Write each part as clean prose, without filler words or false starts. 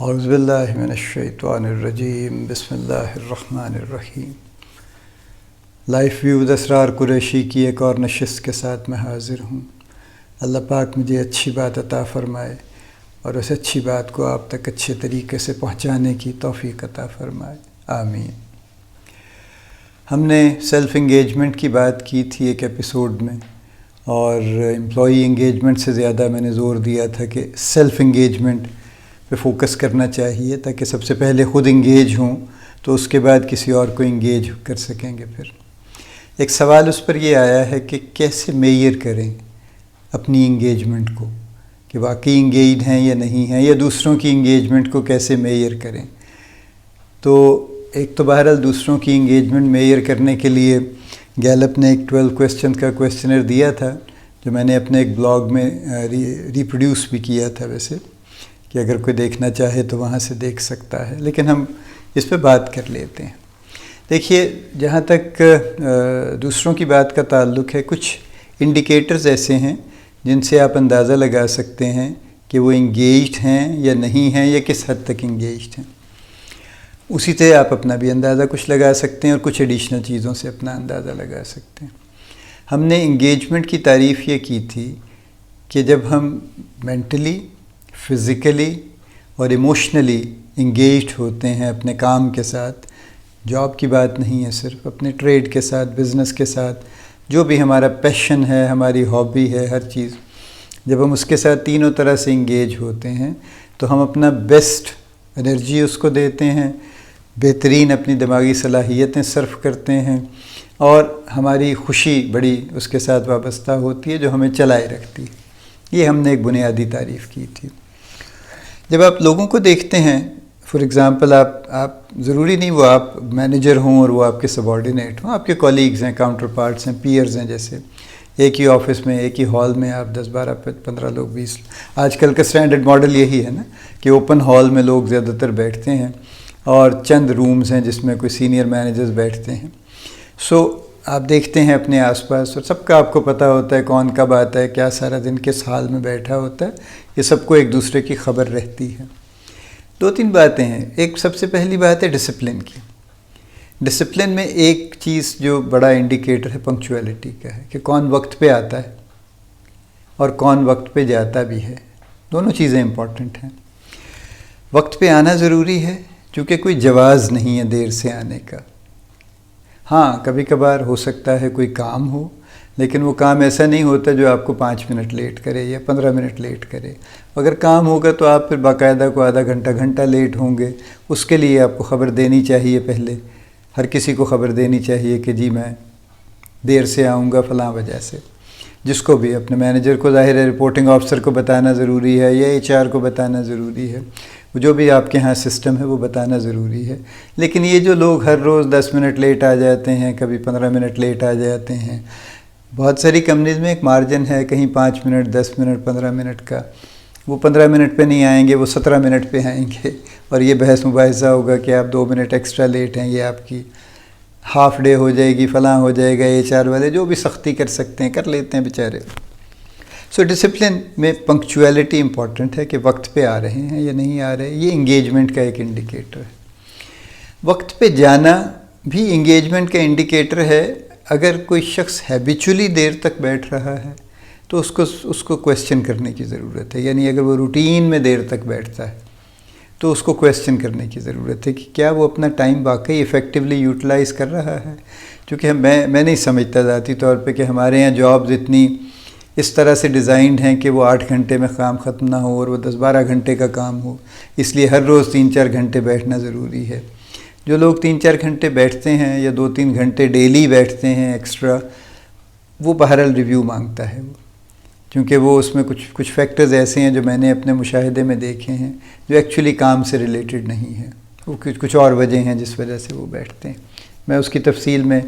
اعوذ باللہ من الشیطان الرجیم بسم اللہ الرحمن الرحیم۔ لائف ویو اسرار قریشی کی ایک اور نشست کے ساتھ میں حاضر ہوں۔ اللہ پاک مجھے اچھی بات عطا فرمائے اور اس اچھی بات کو آپ تک اچھے طریقے سے پہنچانے کی توفیق عطا فرمائے، آمین۔ ہم نے سیلف انگیجمنٹ کی بات کی تھی ایک ایپیسوڈ میں، اور امپلائی انگیجمنٹ سے زیادہ میں نے زور دیا تھا کہ سیلف انگیجمنٹ پہ فوکس کرنا چاہیے، تاکہ سب سے پہلے خود انگیج ہوں تو اس کے بعد کسی اور کو انگیج کر سکیں گے۔ پھر ایک سوال اس پر یہ آیا ہے کہ کیسے میئر کریں اپنی انگیجمنٹ کو، کہ واقعی انگیج ہیں یا نہیں ہیں، یا دوسروں کی انگیجمنٹ کو کیسے میئر کریں۔ تو ایک تو بہرحال دوسروں کی انگیجمنٹ میئر کرنے کے لیے گیلپ نے ایک 12 کویسچن کا کویسچنر دیا تھا، جو میں نے اپنے ایک بلاگ میں ریپروڈیوس بھی کیا تھا ویسے، کہ اگر کوئی دیکھنا چاہے تو وہاں سے دیکھ سکتا ہے، لیکن ہم اس پہ بات کر لیتے ہیں۔ دیکھیے، جہاں تک دوسروں کی بات کا تعلق ہے، کچھ انڈیکیٹرز ایسے ہیں جن سے آپ اندازہ لگا سکتے ہیں کہ وہ انگیجڈ ہیں یا نہیں ہیں، یا کس حد تک انگیجڈ ہیں۔ اسی سے آپ اپنا بھی اندازہ کچھ لگا سکتے ہیں، اور کچھ ایڈیشنل چیزوں سے اپنا اندازہ لگا سکتے ہیں۔ ہم نے انگیجمنٹ کی تعریف یہ کی تھی کہ جب ہم مینٹلی، فزیکلی اور ایموشنلی انگیجڈ ہوتے ہیں اپنے کام کے ساتھ، جاب کی بات نہیں ہے صرف، اپنے ٹریڈ کے ساتھ، بزنس کے ساتھ، جو بھی ہمارا پیشن ہے، ہماری ہابی ہے، ہر چیز، جب ہم اس کے ساتھ تینوں طرح سے انگیج ہوتے ہیں تو ہم اپنا بیسٹ انرجی اس کو دیتے ہیں، بہترین اپنی دماغی صلاحیتیں صرف کرتے ہیں، اور ہماری خوشی بڑی اس کے ساتھ وابستہ ہوتی ہے جو ہمیں چلائے رکھتی ہے۔ یہ ہم نے ایک بنیادی تعریف کی تھی۔ جب آپ لوگوں کو دیکھتے ہیں، فار ایگزامپل آپ ضروری نہیں وہ آپ مینیجر ہوں اور وہ آپ کے سبارڈینیٹ ہوں، آپ کے کولیگز ہیں، کاؤنٹر پارٹس ہیں، پیئرز ہیں، جیسے ایک ہی آفس میں، ایک ہی ہال میں آپ 10 12 15 لوگ 20، آج کل کا سٹینڈرڈ ماڈل یہی ہے نا کہ اوپن ہال میں لوگ زیادہ تر بیٹھتے ہیں، اور چند رومز ہیں جس میں کوئی سینئر مینیجرز بیٹھتے ہیں۔ آپ دیکھتے ہیں اپنے آس پاس، اور سب کا آپ کو پتہ ہوتا ہے کون کب آتا ہے، کیا سارا دن کس حال میں بیٹھا ہوتا ہے، یہ سب کو ایک دوسرے کی خبر رہتی ہے۔ 2-3 باتیں ہیں۔ ایک سب سے پہلی بات ہے ڈسپلن کی۔ ڈسپلن میں ایک چیز جو بڑا انڈیکیٹر ہے پنکچویلٹی کا ہے، کہ کون وقت پہ آتا ہے اور کون وقت پہ جاتا بھی ہے۔ دونوں چیزیں امپورٹنٹ ہیں۔ وقت پہ آنا ضروری ہے، چونکہ کوئی جواز نہیں ہے دیر سے آنے کا۔ ہاں، کبھی کبھار ہو سکتا ہے کوئی کام ہو، لیکن وہ کام ایسا نہیں ہوتا جو آپ کو 5 منٹ لیٹ کرے یا 15 منٹ لیٹ کرے۔ اگر کام ہوگا تو آپ پھر باقاعدہ کو آدھا گھنٹہ لیٹ ہوں گے، اس کے لیے آپ کو خبر دینی چاہیے پہلے۔ ہر کسی کو خبر دینی چاہیے کہ جی میں دیر سے آؤں گا فلاں وجہ سے۔ جس کو بھی، اپنے مینیجر کو ظاہر ہے، رپورٹنگ آفیسر کو بتانا ضروری ہے، یا HR کو بتانا ضروری ہے، جو بھی آپ کے ہاں سسٹم ہے وہ بتانا ضروری ہے۔ لیکن یہ جو لوگ ہر روز 10 منٹ لیٹ آ جاتے ہیں، کبھی 15 منٹ لیٹ آ جاتے ہیں، بہت ساری کمپنیز میں ایک مارجن ہے، کہیں 5 منٹ، 10 منٹ، 15 منٹ کا۔ وہ 15 منٹ پہ نہیں آئیں گے، وہ 17 منٹ پہ آئیں گے، اور یہ بحث مباحثہ ہوگا کہ آپ 2 منٹ ایکسٹرا لیٹ ہیں، یہ آپ کی ہاف ڈے ہو جائے گی، فلاں ہو جائے گا۔ HR والے جو بھی سختی کر سکتے ہیں کر لیتے ہیں بیچارے۔ ڈسپلن میں پنکچویلٹی امپورٹنٹ ہے، کہ وقت پہ آ رہے ہیں یا نہیں آ رہے، یہ انگیجمنٹ کا ایک انڈیکیٹر ہے۔ وقت پہ جانا بھی انگیجمنٹ کا انڈیکیٹر ہے۔ اگر کوئی شخص ہیبیچولی دیر تک بیٹھ رہا ہے تو اس کو کویسچن کرنے کی ضرورت ہے، یعنی اگر وہ روٹین میں دیر تک بیٹھتا ہے تو اس کو کویسچن کرنے کی ضرورت ہے کہ کیا وہ اپنا ٹائم واقعی ایفیکٹولی یوٹیلائز کر رہا ہے۔ کیونکہ میں نہیں سمجھتا ذاتی طور پہ کہ ہمارے یہاں جابز اتنی اس طرح سے ڈیزائنڈ ہیں کہ وہ 8 گھنٹے میں کام ختم نہ ہو اور وہ 10-12 گھنٹے کا کام ہو، اس لیے ہر روز 3-4 گھنٹے بیٹھنا ضروری ہے۔ جو لوگ 3-4 گھنٹے بیٹھتے ہیں یا 2-3 گھنٹے ڈیلی بیٹھتے ہیں ایکسٹرا، وہ بہرحال ریویو مانگتا ہے، وہ کیونکہ وہ اس میں کچھ فیکٹرز ایسے ہیں جو میں نے اپنے مشاہدے میں دیکھے ہیں، جو ایکچولی کام سے ریلیٹڈ نہیں ہیں، وہ کچھ اور وجہ ہیں جس وجہ سے وہ بیٹھتے ہیں۔ میں اس کی تفصیل میں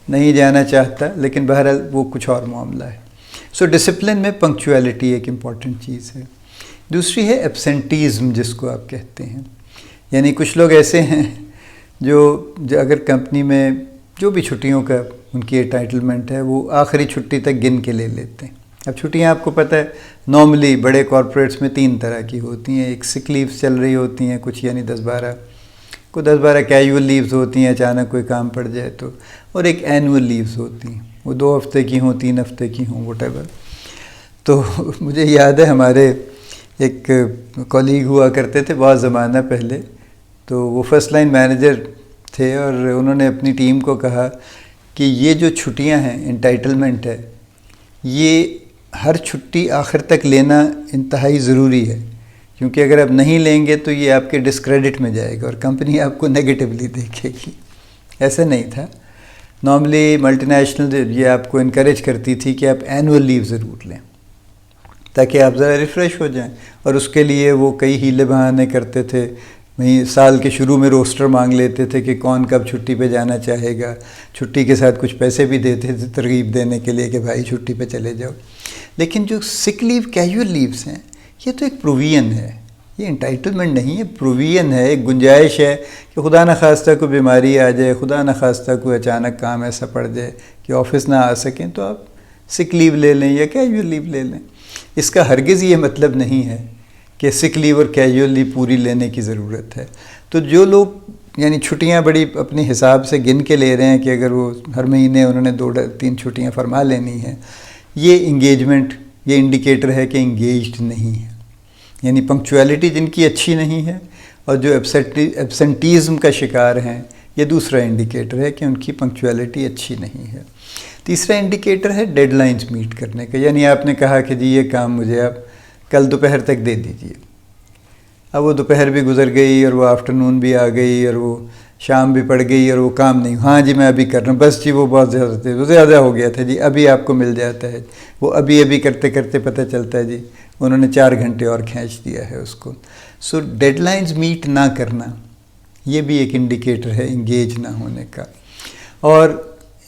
نہیں جانا چاہتا، لیکن بہرحال وہ کچھ اور معاملہ ہے۔ ڈسپلن میں پنکچویلٹی ایک امپورٹنٹ چیز ہے۔ دوسری ہے ایبسینٹیزم، جس کو آپ کہتے ہیں، یعنی کچھ لوگ ایسے ہیں جو اگر کمپنی میں جو بھی چھٹیوں کا ان کی انٹائٹلمنٹ ہے، وہ آخری چھٹی تک گن کے لے لیتے ہیں۔ اب چھٹیاں آپ کو پتہ ہے نارملی بڑے کارپوریٹس میں 3 طرح کی ہوتی ہیں. ایک سک لیوز چل رہی ہوتی ہیں کچھ، یعنی 10-12 کیجول لیوز ہوتی ہیں اچانک کوئی کام پڑ جائے تو، اور ایک اینول لیوز ہوتی ہیں، وہ 2 ہفتے کی ہوں 3 ہفتے کی ہوں وٹ ایور. تو مجھے یاد ہے ہمارے ایک کولیگ ہوا کرتے تھے بہت زمانہ پہلے، تو وہ فرسٹ لائن مینیجر تھے، اور انہوں نے اپنی ٹیم کو کہا کہ یہ جو چھٹیاں ہیں انٹائٹلمنٹ ہے، یہ ہر چھٹی آخر تک لینا انتہائی ضروری ہے، کیونکہ اگر آپ نہیں لیں گے تو یہ آپ کے ڈسکریڈٹ میں جائے گا اور کمپنی آپ کو نیگیٹیولی دیکھے گی. ایسا نہیں تھا. نارملی ملٹی نیشنل یہ آپ کو انکریج کرتی تھی کہ آپ اینول لیو ضرور لیں تاکہ آپ ذرا ریفریش ہو جائیں، اور اس کے لیے وہ کئی ہیلے بہانے کرتے تھے. وہیں سال کے شروع میں روسٹر مانگ لیتے تھے کہ کون کب چھٹی پہ جانا چاہے گا، چھٹی کے ساتھ کچھ پیسے بھی دیتے تھے ترغیب دینے کے لیے کہ بھائی چھٹی پہ چلے جاؤ. لیکن جو سک لیو کیجول لیوز ہیں یہ تو ایک پروویژن ہے، یہ انٹائٹلمنٹ نہیں ہے، پروویژن ہے، ایک گنجائش ہے کہ خدا نخواستہ کوئی بیماری آ جائے، خدا نخواستہ کوئی اچانک کام ایسا پڑ جائے کہ آفس نہ آ سکیں تو آپ سک لیو لے لیں یا کیجول لیو لے لیں. اس کا ہرگز یہ مطلب نہیں ہے کہ سک لیو اور کیجول لیو پوری لینے کی ضرورت ہے. تو جو لوگ یعنی چھٹیاں بڑی اپنے حساب سے گن کے لے رہے ہیں کہ اگر وہ ہر مہینے انہوں نے 2-3 چھٹیاں فرما لینی ہیں، یہ انگیجمنٹ، یہ انڈیکیٹر ہے کہ انگیجڈ نہیں ہے. یعنی پنکچویلٹی جن کی اچھی نہیں ہے اور جو ایبسنٹیزم کا شکار ہیں، یہ دوسرا انڈیکیٹر ہے کہ ان کی پنکچویلٹی اچھی نہیں ہے. تیسرا انڈیکیٹر ہے ڈیڈ لائنز میٹ کرنے کا. یعنی آپ نے کہا کہ جی یہ کام مجھے آپ کل دوپہر تک دے دیجئے، اب وہ دوپہر بھی گزر گئی اور وہ آفٹرنون بھی آ گئی اور وہ شام بھی پڑ گئی اور وہ کام نہیں، ہاں جی میں ابھی کر رہا ہوں، بس جی وہ بہت زیادہ ہو گیا تھا جی، ابھی آپ کو مل جاتا ہے. وہ ابھی کرتے کرتے پتہ چلتا ہے جی انہوں نے 4 گھنٹے اور کھینچ دیا ہے اس کو. سو ڈیڈ لائنز میٹ نہ کرنا یہ بھی ایک انڈیکیٹر ہے انگیج نہ ہونے کا. اور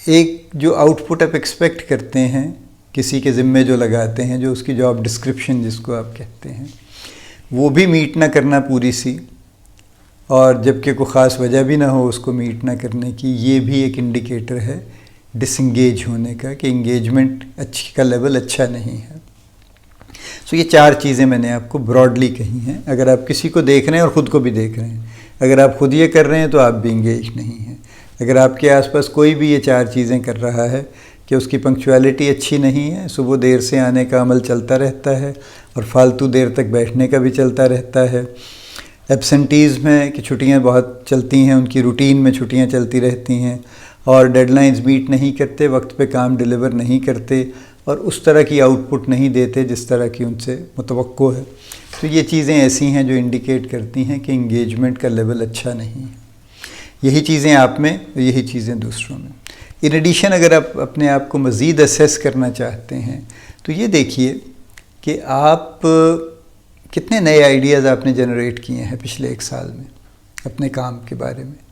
ایک جو آؤٹ پٹ آپ ایکسپیکٹ کرتے ہیں کسی کے ذمے جو لگاتے ہیں، جو اس کی جاب ڈسکرپشن جس کو آپ کہتے ہیں، وہ بھی میٹ نہ کرنا پوری سی، اور جب کہ کوئی خاص وجہ بھی نہ ہو اس کو میٹ نہ کرنے کی، یہ بھی ایک انڈیکیٹر ہے ڈس انگیج ہونے کا کہ انگیجمنٹ کا لیول اچھا نہیں ہے. سو یہ 4 چیزیں میں نے آپ کو براڈلی کہی ہیں. اگر آپ کسی کو دیکھ رہے ہیں اور خود کو بھی دیکھ رہے ہیں، اگر آپ خود یہ کر رہے ہیں تو آپ بھی انگیج نہیں ہیں. اگر آپ کے آس پاس کوئی بھی یہ 4 چیزیں کر رہا ہے کہ اس کی پنکچویلٹی اچھی نہیں ہے، صبح دیر سے آنے کا عمل چلتا رہتا ہے اور فالتو دیر تک بیٹھنے کا بھی چلتا رہتا ہے، ایبسنٹیزم ہے کہ چھٹیاں بہت چلتی ہیں، ان کی روٹین میں چھٹیاں چلتی رہتی ہیں، اور ڈیڈ لائنز میٹ نہیں کرتے، وقت پہ کام ڈیلیور نہیں کرتے، اور اس طرح کی آؤٹ پٹ نہیں دیتے جس طرح کی ان سے متوقع ہے. تو یہ چیزیں ایسی ہیں جو انڈیکیٹ کرتی ہیں کہ انگیجمنٹ کا لیول اچھا نہیں ہے. یہی چیزیں آپ میں، یہی چیزیں دوسروں میں. ان ایڈیشن اگر آپ اپنے آپ کو مزید اسیس کرنا چاہتے ہیں تو یہ دیکھیے کہ آپ کتنے نئے آئیڈیاز آپ نے جنریٹ کیے ہیں پچھلے 1 سال میں اپنے کام کے بارے میں.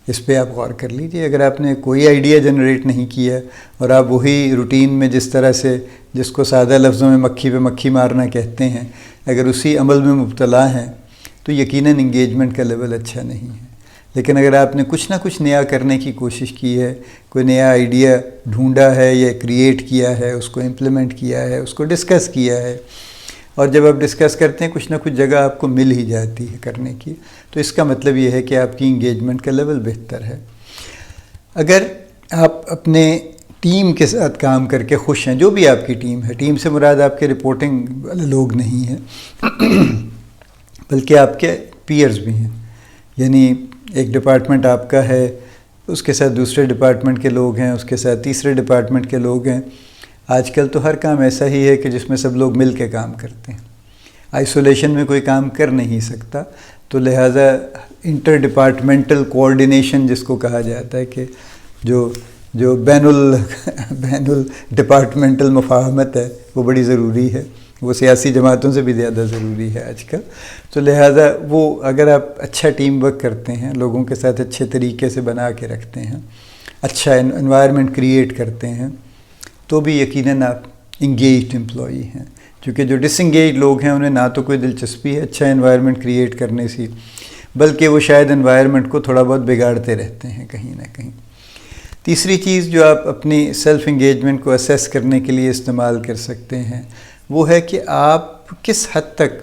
اس پہ آپ غور کر لیجئے. اگر آپ نے کوئی آئیڈیا جنریٹ نہیں کیا اور آپ وہی روٹین میں جس طرح سے، جس کو سادہ لفظوں میں مکھی پہ مکھی مارنا کہتے ہیں، اگر اسی عمل میں مبتلا ہیں تو یقیناً انگیجمنٹ کا لیول اچھا نہیں ہے. لیکن اگر آپ نے کچھ نہ کچھ نیا کرنے کی کوشش کی ہے، کوئی نیا آئیڈیا ڈھونڈا ہے یا کریٹ کیا ہے، اس کو امپلیمنٹ کیا ہے، اس کو ڈسکس کیا ہے، اور جب آپ ڈسکس کرتے ہیں کچھ نہ کچھ جگہ آپ کو مل ہی جاتی ہے کرنے کی، تو اس کا مطلب یہ ہے کہ آپ کی انگیجمنٹ کا لیول بہتر ہے. اگر آپ اپنے ٹیم کے ساتھ کام کر کے خوش ہیں، جو بھی آپ کی ٹیم ہے، ٹیم سے مراد آپ کے رپورٹنگ والے لوگ نہیں ہیں بلکہ آپ کے پیئرز بھی ہیں. یعنی ایک ڈپارٹمنٹ آپ کا ہے، اس کے ساتھ دوسرے ڈپارٹمنٹ کے لوگ ہیں، اس کے ساتھ تیسرے ڈپارٹمنٹ کے لوگ ہیں. آج کل تو ہر کام ایسا ہی ہے کہ جس میں سب لوگ مل کے کام کرتے ہیں. آئسولیشن میں کوئی کام کر نہیں سکتا، تو لہٰذا انٹر ڈپارٹمنٹل کوآرڈینیشن جس کو کہا جاتا ہے کہ جو بین الڈپارٹمنٹل مفاہمت ہے وہ بڑی ضروری ہے. وہ سیاسی جماعتوں سے بھی زیادہ ضروری ہے آج کل. تو لہٰذا وہ اگر آپ اچھا ٹیم ورک کرتے ہیں، لوگوں کے ساتھ اچھے طریقے سے بنا کے رکھتے ہیں، اچھا انوائرمنٹ کریٹ کرتے ہیں، تو بھی یقیناً آپ انگیجڈ امپلائی ہیں. کیونکہ جو ڈس انگیج لوگ ہیں انہیں نہ تو کوئی دلچسپی ہے اچھا انوائرمنٹ کریٹ کرنے سے، بلکہ وہ شاید انوائرمنٹ کو تھوڑا بہت بگاڑتے رہتے ہیں کہیں نہ کہیں. تیسری چیز جو آپ اپنی سیلف انگیجمنٹ کو اسیس کرنے کے لیے استعمال کر سکتے ہیں وہ ہے کہ آپ کس حد تک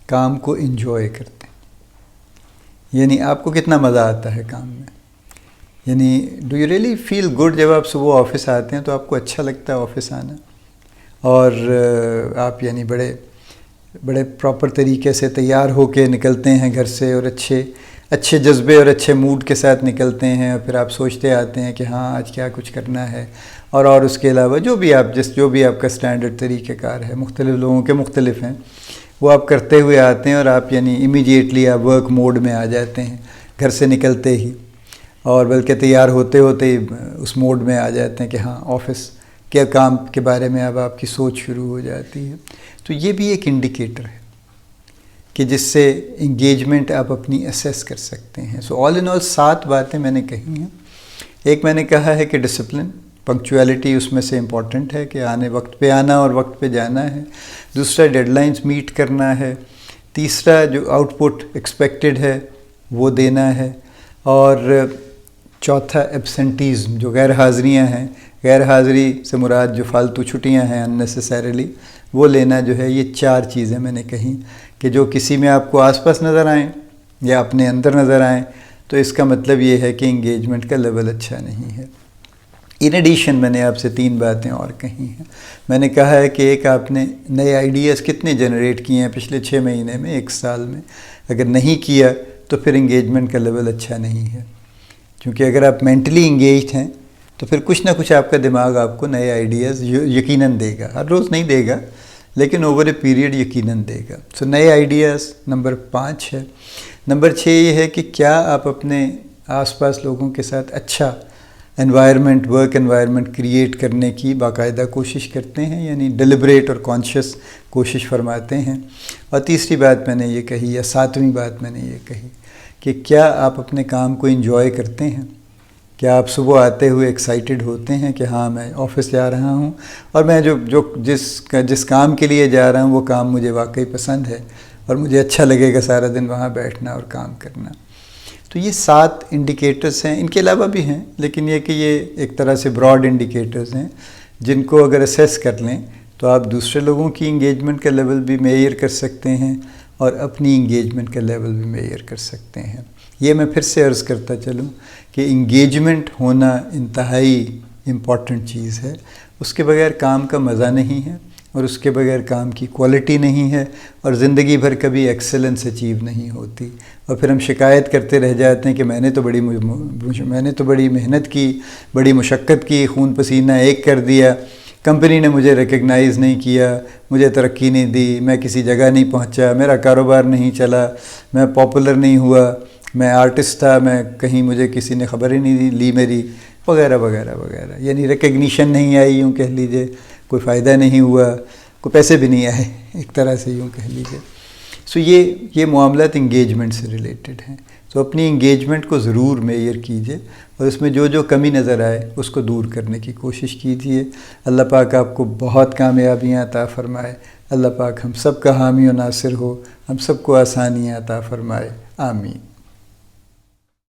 کام کو انجوائے کرتے ہیں، یعنی آپ کو کتنا مزہ آتا ہے کام میں، یعنی do you really feel good جب آپ صبح آفس آتے ہیں تو آپ کو اچھا لگتا ہے آفس آنا، اور آپ یعنی بڑے پراپر طریقے سے تیار ہو کے نکلتے ہیں گھر سے، اور اچھے جذبے اور اچھے موڈ کے ساتھ نکلتے ہیں، اور پھر آپ سوچتے آتے ہیں کہ ہاں آج کیا کچھ کرنا ہے، اور اس کے علاوہ جو بھی آپ کا سٹینڈرڈ طریقہ کار ہے، مختلف لوگوں کے مختلف ہیں، وہ آپ کرتے ہوئے آتے ہیں، اور آپ یعنی امیڈیٹلی آپ ورک موڈ میں آ جاتے ہیں گھر سے نکلتے ہی، اور بلکہ تیار ہوتے ہی اس موڈ میں آ جاتے ہیں کہ ہاں آفس کے کام کے بارے میں اب آپ کی سوچ شروع ہو جاتی ہے۔ تو یہ بھی ایک انڈیکیٹر ہے کہ جس سے انگیجمنٹ آپ اپنی اسیس کر سکتے ہیں۔ سو آل ان آل 7 باتیں میں نے کہی ہیں۔ ایک میں نے کہا ہے کہ ڈسپلن، پنکچویلٹی اس میں سے امپورٹنٹ ہے کہ وقت پہ آنا اور وقت پہ جانا ہے۔ دوسرا ڈیڈ لائنز میٹ کرنا ہے۔ تیسرا جو آؤٹ پٹ ایکسپیکٹڈ ہے وہ دینا ہے، اور چوتھا ایبسنٹیزم، جو غیر حاضریاں ہیں، غیر حاضری سے مراد جو فالتو چھٹیاں ہیں اننیسیسریلی، وہ لینا جو ہے۔ یہ 4 چیزیں میں نے کہیں کہ جو کسی میں آپ کو آس پاس نظر آئیں یا اپنے اندر نظر آئیں تو اس کا مطلب یہ ہے کہ انگیجمنٹ کا لیول اچھا نہیں ہے۔ ان ایڈیشن میں نے آپ سے 3 باتیں اور کہی ہیں۔ میں نے کہا ہے کہ ایک، آپ نے نئے آئیڈیاز کتنے جنریٹ کیے ہیں پچھلے 6 مہینے میں، 1 سال میں؟ اگر نہیں کیا تو پھر انگیجمنٹ کا لیول اچھا نہیں ہے، کیونکہ اگر آپ مینٹلی انگیجڈ ہیں تو پھر کچھ نہ کچھ آپ کا دماغ آپ کو نئے آئیڈیاز یقیناً دے گا، ہر روز نہیں دے گا لیکن اوور اے پیریڈ یقیناً دے گا۔ سو نئے آئیڈیاز نمبر 5 ہے۔ نمبر 6 یہ ہے کہ کیا آپ اپنے آس پاس لوگوں کے ساتھ اچھا انوائرمنٹ، ورک انوائرمنٹ کریٹ کرنے کی باقاعدہ کوشش کرتے ہیں، یعنی ڈیلیبریٹ اور کانشیس کوشش فرماتے ہیں۔ اور تیسری بات میں نے یہ کہی، یا 7ویں بات میں نے یہ کہی کہ کیا آپ اپنے کام کو انجوائے کرتے ہیں؟ کیا آپ صبح آتے ہوئے ایکسائٹڈ ہوتے ہیں کہ ہاں میں آفس جا رہا ہوں، اور میں جس کام کے لیے جا رہا ہوں وہ کام مجھے واقعی پسند ہے اور مجھے اچھا لگے گا سارا دن وہاں بیٹھنا اور کام کرنا؟ تو یہ 7 انڈیکیٹرز ہیں، ان کے علاوہ بھی ہیں لیکن یہ کہ یہ ایک طرح سے براڈ انڈیکیٹرز ہیں جن کو اگر اسیس کر لیں تو آپ دوسرے لوگوں کی انگیجمنٹ کا لیول بھی میئر کر سکتے ہیں اور اپنی انگیجمنٹ کا لیول بھی میئر کر سکتے ہیں۔ یہ میں پھر سے عرض کرتا چلوں کہ انگیجمنٹ ہونا انتہائی امپورٹنٹ چیز ہے، اس کے بغیر کام کا مزہ نہیں ہے، اور اس کے بغیر کام کی کوالٹی نہیں ہے، اور زندگی بھر کبھی ایکسلنس اچیو نہیں ہوتی، اور پھر ہم شکایت کرتے رہ جاتے ہیں کہ میں نے تو بڑی محنت کی، بڑی مشقت کی، خون پسینہ ایک کر دیا، کمپنی نے مجھے ریکگنائز نہیں کیا، مجھے ترقی نہیں دی، میں کسی جگہ نہیں پہنچا، میرا کاروبار نہیں چلا، میں پاپولر نہیں ہوا، میں آرٹسٹ تھا، میں کہیں مجھے کسی نے خبر ہی نہیں لی میری، وغیرہ وغیرہ وغیرہ، یعنی ریکگنیشن نہیں آئی، یوں کہہ لیجئے، کوئی فائدہ نہیں ہوا، کوئی پیسے بھی نہیں آئے، ایک طرح سے یوں کہہ لیجئے۔ سو یہ معاملات انگیجمنٹ سے ریلیٹڈ ہیں۔ سو اپنی انگیجمنٹ کو ضرور میئر کیجئے، اور اس میں جو کمی نظر آئے اس کو دور کرنے کی کوشش کیجئے۔ اللہ پاک آپ کو بہت کامیابیاں عطا فرمائے، اللہ پاک ہم سب کا حامی و ناصر ہو، ہم سب کو آسانیاں عطا فرمائے، آمین۔